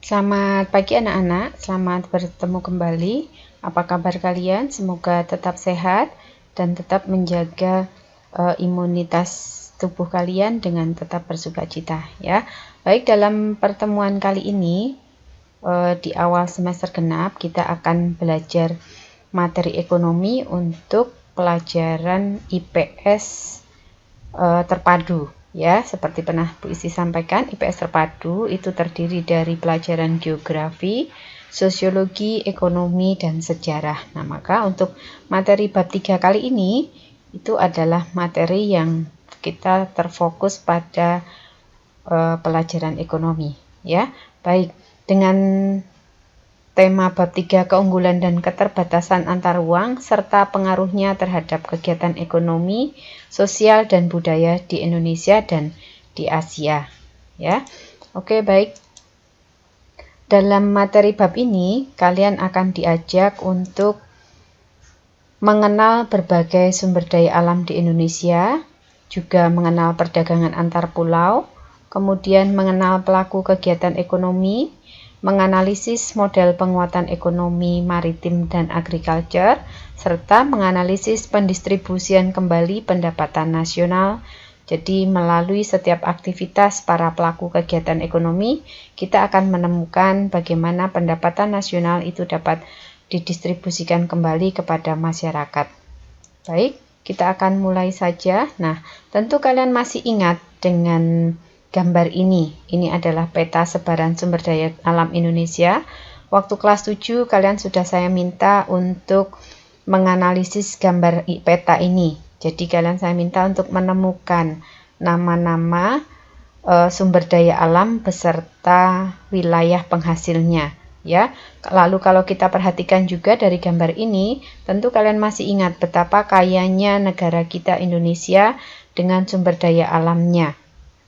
Selamat pagi anak-anak, selamat bertemu kembali. Apa kabar kalian? Semoga tetap sehat dan tetap menjaga imunitas tubuh kalian dengan tetap bersukacita ya. Baik, dalam pertemuan kali ini di awal semester genap kita akan belajar materi ekonomi untuk pelajaran IPS terpadu. Ya, seperti pernah Bu Isi sampaikan, IPS terpadu itu terdiri dari pelajaran geografi, sosiologi, ekonomi, dan sejarah. Nah, maka untuk materi bab 3 kali ini, itu adalah materi yang kita terfokus pada pelajaran ekonomi. Ya, baik. Dengan tema bab 3 keunggulan dan keterbatasan antar uang serta pengaruhnya terhadap kegiatan ekonomi, sosial dan budaya di Indonesia dan di Asia. Ya. Oke, baik. Dalam materi bab ini kalian akan diajak untuk mengenal berbagai sumber daya alam di Indonesia, juga mengenal perdagangan antar pulau, kemudian mengenal pelaku kegiatan ekonomi, menganalisis model penguatan ekonomi maritim dan agriculture, serta menganalisis pendistribusian kembali pendapatan nasional. Jadi melalui setiap aktivitas para pelaku kegiatan ekonomi, kita akan menemukan bagaimana pendapatan nasional itu dapat didistribusikan kembali kepada masyarakat. Baik, kita akan mulai saja. Nah, tentu kalian masih ingat dengan gambar ini. Ini adalah peta sebaran sumber daya alam Indonesia. Waktu kelas 7 kalian sudah saya minta untuk menganalisis gambar peta ini. Jadi kalian saya minta untuk menemukan nama-nama sumber daya alam beserta wilayah penghasilnya. Ya, lalu kalau kita perhatikan juga dari gambar ini, tentu kalian masih ingat betapa kayanya negara kita Indonesia dengan sumber daya alamnya.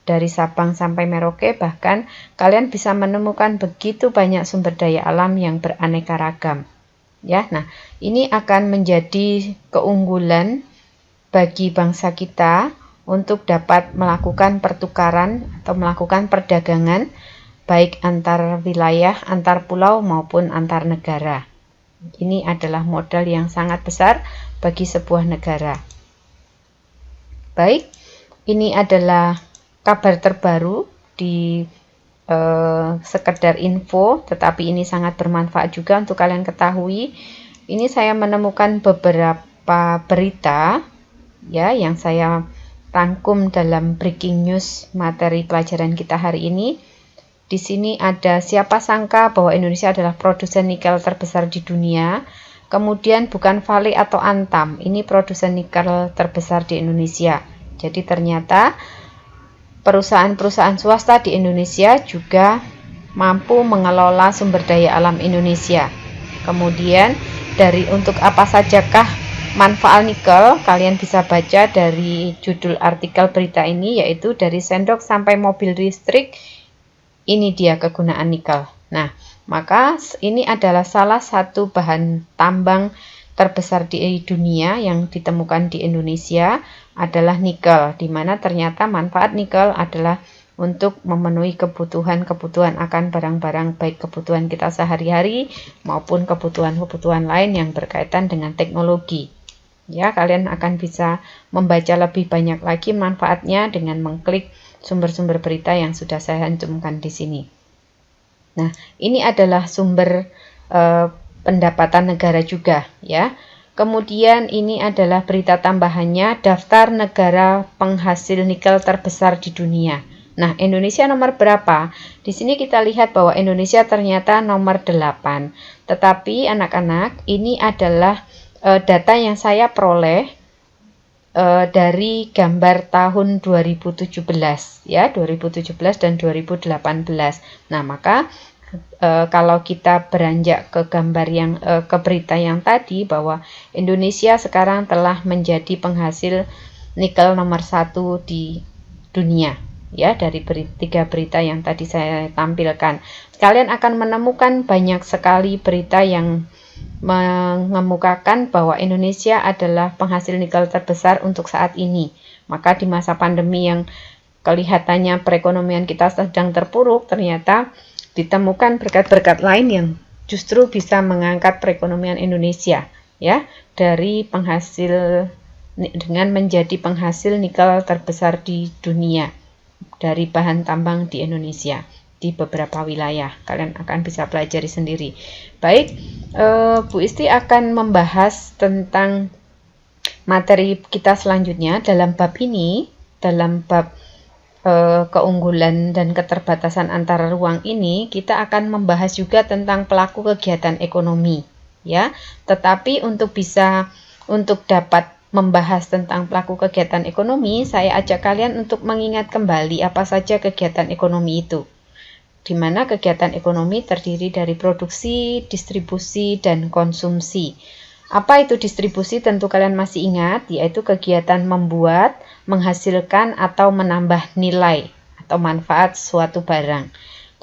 Dari Sabang sampai Merauke, bahkan kalian bisa menemukan begitu banyak sumber daya alam yang beraneka ragam. Ya, nah, ini akan menjadi keunggulan bagi bangsa kita untuk dapat melakukan pertukaran atau melakukan perdagangan baik antar wilayah, antar pulau maupun antar negara. Ini adalah modal yang sangat besar bagi sebuah negara. Baik, ini adalah kabar terbaru di sekedar info, tetapi ini sangat bermanfaat juga untuk kalian ketahui. Ini saya menemukan beberapa berita ya yang saya rangkum dalam breaking news materi pelajaran kita hari ini. Di sini ada siapa sangka bahwa Indonesia adalah produsen nikel terbesar di dunia. Kemudian bukan Vale atau Antam, ini produsen nikel terbesar di Indonesia. Jadi ternyata perusahaan-perusahaan swasta di Indonesia juga mampu mengelola sumber daya alam Indonesia. Kemudian dari untuk apa sajakah manfaat nikel, kalian bisa baca dari judul artikel berita ini, yaitu dari sendok sampai mobil listrik, ini dia kegunaan nikel. Nah, maka ini adalah salah satu bahan tambang terbesar di dunia yang ditemukan di Indonesia adalah nikel, di mana ternyata manfaat nikel adalah untuk memenuhi kebutuhan-kebutuhan akan barang-barang baik kebutuhan kita sehari-hari maupun kebutuhan-kebutuhan lain yang berkaitan dengan teknologi. Ya, kalian akan bisa membaca lebih banyak lagi manfaatnya dengan mengklik sumber-sumber berita yang sudah saya cantumkan di sini. Nah, ini adalah sumber pendapatan negara juga ya. Kemudian ini adalah berita tambahannya, daftar negara penghasil nikel terbesar di dunia. Nah, Indonesia nomor berapa? Di sini kita lihat bahwa Indonesia ternyata nomor 8. Tetapi anak-anak, ini adalah data yang saya peroleh dari gambar tahun 2017 ya, 2017 dan 2018. Nah, maka kalau kita beranjak ke gambar yang ke berita yang tadi bahwa Indonesia sekarang telah menjadi penghasil nikel nomor 1 di dunia ya, dari tiga berita yang tadi saya tampilkan. Kalian akan menemukan banyak sekali berita yang mengemukakan bahwa Indonesia adalah penghasil nikel terbesar untuk saat ini. Maka di masa pandemi yang kelihatannya perekonomian kita sedang terpuruk, ternyata ditemukan berkat-berkat lain yang justru bisa mengangkat perekonomian Indonesia, ya, dari penghasil dengan menjadi penghasil nikel terbesar di dunia dari bahan tambang di Indonesia di beberapa wilayah. Kalian akan bisa pelajari sendiri. Baik, Bu Isti akan membahas tentang materi kita selanjutnya dalam bab ini, dalam bab keunggulan dan keterbatasan antara ruang ini, kita akan membahas juga tentang pelaku kegiatan ekonomi, ya. Tetapi untuk dapat membahas tentang pelaku kegiatan ekonomi, saya ajak kalian untuk mengingat kembali apa saja kegiatan ekonomi itu. Di mana kegiatan ekonomi terdiri dari produksi, distribusi, dan konsumsi. Apa itu distribusi? Tentu kalian masih ingat, yaitu kegiatan membuat, menghasilkan, atau menambah nilai atau manfaat suatu barang.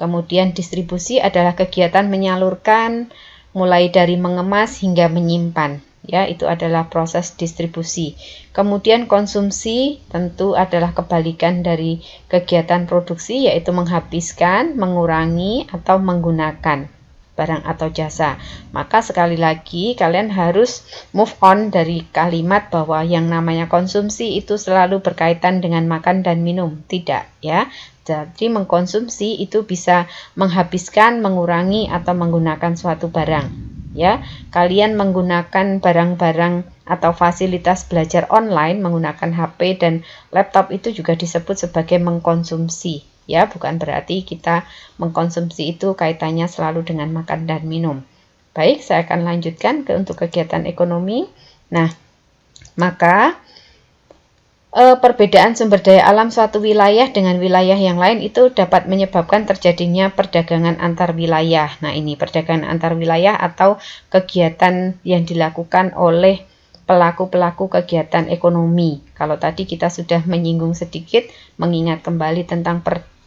Kemudian distribusi adalah kegiatan menyalurkan, mulai dari mengemas hingga menyimpan. Ya, itu adalah proses distribusi. Kemudian konsumsi tentu adalah kebalikan dari kegiatan produksi, yaitu menghabiskan, mengurangi, atau menggunakan barang atau jasa. Maka sekali lagi kalian harus move on dari kalimat bahwa yang namanya konsumsi itu selalu berkaitan dengan makan dan minum. Tidak, ya. Jadi mengkonsumsi itu bisa menghabiskan, mengurangi, atau menggunakan suatu barang. Ya, kalian menggunakan barang-barang atau fasilitas belajar online menggunakan HP dan laptop itu juga disebut sebagai mengkonsumsi. Ya, bukan berarti kita mengkonsumsi itu kaitannya selalu dengan makan dan minum. Baik, saya akan lanjutkan untuk kegiatan ekonomi. Nah, maka perbedaan sumber daya alam suatu wilayah dengan wilayah yang lain itu dapat menyebabkan terjadinya perdagangan antar wilayah. Nah, ini perdagangan antar wilayah atau kegiatan yang dilakukan oleh pelaku-pelaku kegiatan ekonomi. Kalau tadi kita sudah menyinggung sedikit, mengingat kembali tentang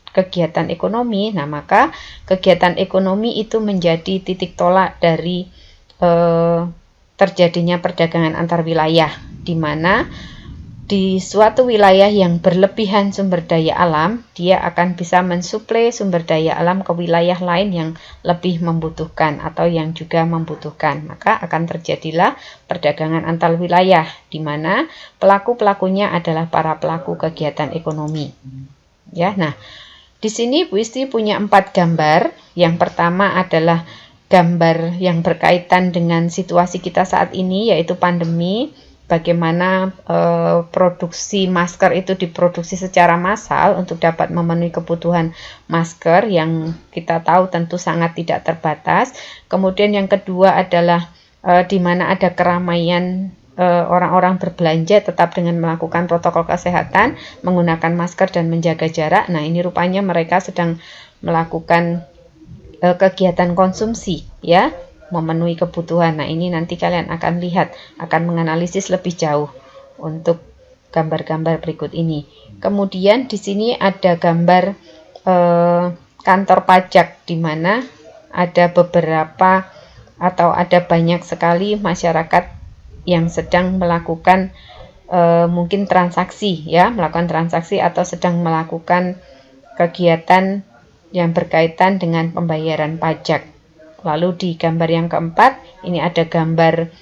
kegiatan ekonomi, nah maka kegiatan ekonomi itu menjadi titik tolak dari terjadinya perdagangan antar wilayah, di mana di suatu wilayah yang berlebihan sumber daya alam, dia akan bisa mensuplai sumber daya alam ke wilayah lain yang lebih membutuhkan atau yang juga membutuhkan. Maka akan terjadilah perdagangan antar wilayah, di mana pelaku-pelakunya adalah para pelaku kegiatan ekonomi. Ya, nah, di sini Bu Isti punya 4 gambar. Yang pertama adalah gambar yang berkaitan dengan situasi kita saat ini, yaitu pandemi. Bagaimana produksi masker itu diproduksi secara massal untuk dapat memenuhi kebutuhan masker yang kita tahu tentu sangat tidak terbatas. Kemudian yang kedua adalah di mana ada keramaian orang-orang berbelanja tetap dengan melakukan protokol kesehatan, menggunakan masker dan menjaga jarak. Nah, ini rupanya mereka sedang melakukan kegiatan konsumsi, ya, memenuhi kebutuhan. Nah, ini nanti kalian akan lihat, akan menganalisis lebih jauh untuk gambar-gambar berikut ini. Kemudian di sini ada gambar kantor pajak, di mana ada beberapa atau ada banyak sekali masyarakat yang sedang melakukan mungkin transaksi, ya, melakukan transaksi atau sedang melakukan kegiatan yang berkaitan dengan pembayaran pajak. Lalu di gambar yang keempat, ini ada gambar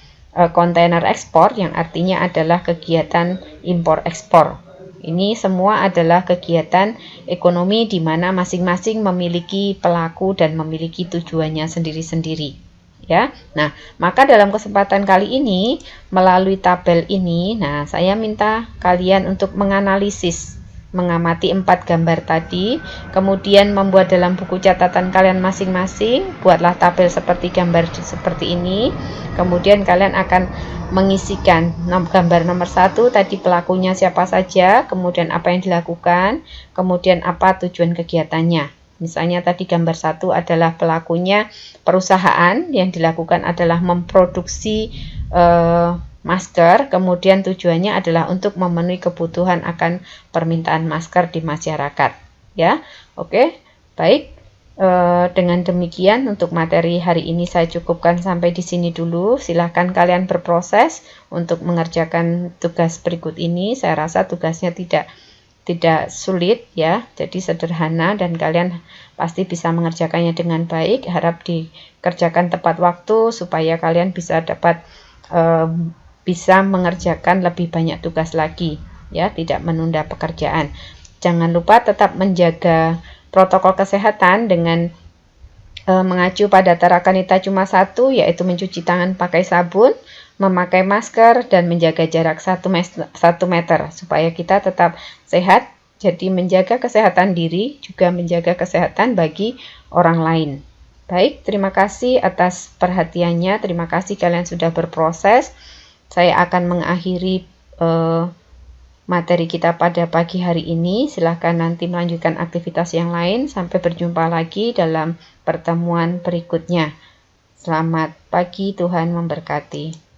kontainer ekspor, yang artinya adalah kegiatan impor ekspor. Ini semua adalah kegiatan ekonomi di mana masing-masing memiliki pelaku dan memiliki tujuannya sendiri-sendiri. Ya, nah, maka dalam kesempatan kali ini melalui tabel ini, nah, saya minta kalian untuk menganalisis, mengamati 4 gambar tadi, kemudian membuat dalam buku catatan kalian masing-masing, buatlah tabel seperti gambar seperti ini. Kemudian kalian akan mengisikan gambar nomor 1 tadi pelakunya siapa saja, kemudian apa yang dilakukan, kemudian apa tujuan kegiatannya. Misalnya tadi gambar 1 adalah pelakunya perusahaan, yang dilakukan adalah memproduksi masker, kemudian tujuannya adalah untuk memenuhi kebutuhan akan permintaan masker di masyarakat. Ya, oke, baik. Dengan demikian untuk materi hari ini saya cukupkan sampai di sini dulu. Silahkan kalian berproses untuk mengerjakan tugas berikut ini. Saya rasa tugasnya tidak tidak sulit ya, jadi sederhana dan kalian pasti bisa mengerjakannya dengan baik. Harap dikerjakan tepat waktu supaya kalian bisa dapat bisa mengerjakan lebih banyak tugas lagi ya, tidak menunda pekerjaan. Jangan lupa tetap menjaga protokol kesehatan dengan mengacu pada Tarakanita cuma 1, yaitu mencuci tangan pakai sabun, memakai masker, dan menjaga jarak 1 meter supaya kita tetap sehat. Jadi menjaga kesehatan diri juga menjaga kesehatan bagi orang lain. Baik, terima kasih atas perhatiannya. Terima kasih kalian sudah berproses. Saya akan mengakhiri materi kita pada pagi hari ini. Silahkan nanti melanjutkan aktivitas yang lain. Sampai berjumpa lagi dalam pertemuan berikutnya. Selamat pagi, Tuhan memberkati.